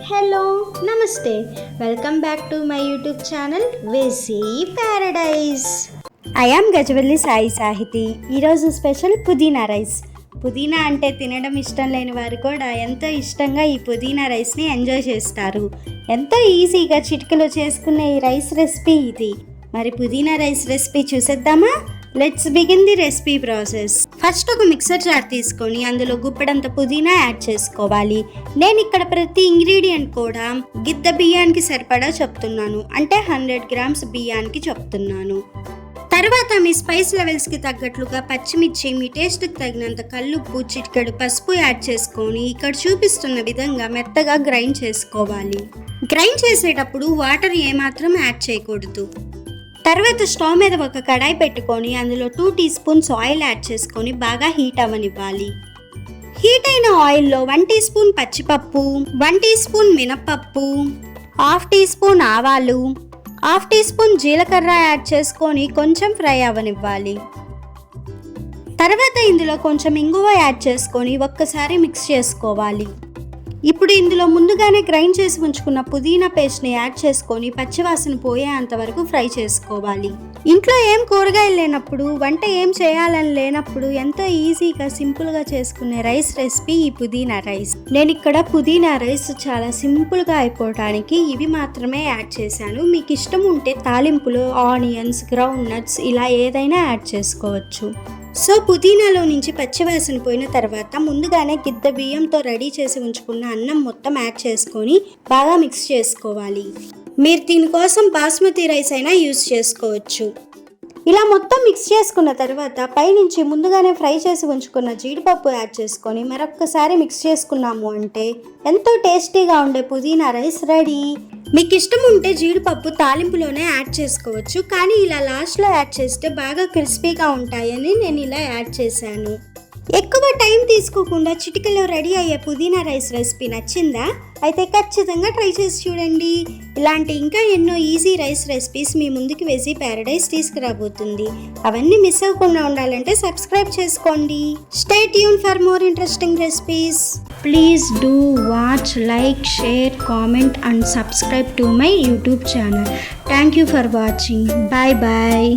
Hello నమస్తే welcome back to my YouTube channel veggie paradise. I am Gajavalli Sai Sahiti. ఈరోజు special పుదీనా rice. పుదీనా అంటే తినడం ఇష్టం లేని వారు కూడా ఎంతో ఇష్టంగా ఈ పుదీనా రైస్ని ఎంజాయ్ చేస్తారు. ఎంతో ఈజీగా చిటికలో చేసుకునే ఈ రైస్ రెసిపీ ఇది. మరి పుదీనా రైస్ రెసిపీ చూసేద్దామా? Let's begin the recipe process. First ఒక మిక్సర్ జార్ తీసుకొని అందులో గుప్పెడంత పుదీనా యాడ్ చేసుకోవాలి. నేను ఇక్కడ ప్రతి ఇంగ్రీడియంట్ కూడా గిద్ద బియ్యానికి సరిపడా చెప్తున్నాను, అంటే 100 grams బియ్యానికి చెప్తున్నాను. తర్వాత మీ స్పైస్ లెవెల్స్కి తగ్గట్లుగా పచ్చిమిర్చి, మీ టేస్ట్కి తగినంత కల్లుప్పు, చిటికెడు పసుపు యాడ్ చేసుకొని ఇక్కడ చూపిస్తున్న విధంగా మెత్తగా గ్రైండ్ చేసుకోవాలి. గ్రైండ్ చేసేటప్పుడు వాటర్ ఏమాత్రం యాడ్ చేయకూడదు. తర్వాత స్టవ్ మీద ఒక కడాయి పెట్టుకొని అందులో 2 teaspoons ఆయిల్ యాడ్ చేసుకొని బాగా హీట్ అవ్వనివ్వాలి. హీట్ అయిన ఆయిల్లో 1 teaspoon పచ్చిపప్పు, 1 teaspoon మినప్పప్పు, 1/2 teaspoon ఆవాలు, 1/2 teaspoon జీలకర్ర యాడ్ చేసుకొని కొంచెం ఫ్రై అవ్వనివ్వాలి. తర్వాత ఇందులో కొంచెం ఇంగువ యాడ్ చేసుకొని ఒక్కసారి మిక్స్ చేసుకోవాలి. ఇప్పుడు ఇందులో ముందుగానే గ్రైండ్ చేసి ఉంచుకున్న పుదీనా పేస్ట్ని యాడ్ చేసుకొని పచ్చివాసన పోయేంత వరకు ఫ్రై చేసుకోవాలి. ఇంట్లో ఏం కూరగాయలు లేనప్పుడు, వంట ఏం చేయాలని లేనప్పుడు ఎంతో ఈజీగా సింపుల్గా చేసుకునే రైస్ రెసిపీ ఈ పుదీనా రైస్. నేను ఇక్కడ పుదీనా రైస్ చాలా సింపుల్గా అయిపోవడానికి ఇవి మాత్రమే యాడ్ చేశాను. మీకు ఇష్టం ఉంటే తాలింపులో ఆనియన్స్, గ్రౌండ్ నట్స్ ఇలా ఏదైనా యాడ్ చేసుకోవచ్చు. సో పుదీనాలో నుంచి పచ్చివాసన పోయిన తర్వాత ముందుగానే గిద్ద బియ్యంతో రెడీ చేసి ఉంచుకున్న అన్నం మొత్తం యాడ్ చేసుకొని బాగా మిక్స్ చేసుకోవాలి. మీరు దీనికోసం బాస్మతి రైస్ అయినా యూజ్ చేసుకోవచ్చు. ఇలా మొత్తం మిక్స్ చేసుకున్న తర్వాత పైనుంచి ముందుగానే ఫ్రై చేసి ఉంచుకున్న జీడిపప్పు యాడ్ చేసుకొని మరొక్కసారి మిక్స్ చేసుకున్నాము అంటే ఎంతో టేస్టీగా ఉండే పుదీనా రైస్ రెడీ. మీకు ఇష్టం ఉంటే జీడిపప్పు తాలింపులోనే యాడ్ చేసుకోవచ్చు, కానీ ఇలా లాస్ట్లో యాడ్ చేస్తే బాగా క్రిస్పీగా ఉంటాయని నేను ఇలా యాడ్ చేశాను. ఎక్కువ టైం తీసుకోకుండా చిటికలో రెడీ అయ్యే పుదీనా రైస్ రెసిపీ నచ్చిందా? అయితే ఖచ్చితంగా ట్రై చేసి చూడండి. ఇలాంటి ఇంకా ఎన్నో ఈజీ రైస్ రెసిపీస్ మీ ముందుకు వెజీ ప్యారడైజ్ తీసుకురాబోతుంది. అవన్నీ మిస్ అవ్వకుండా ఉండాలంటే సబ్స్క్రైబ్ చేసుకోండి. Stay tune for more interesting recipes. Please do watch, like, share, comment and subscribe to my YouTube channel. Thank you for watching. Bye bye.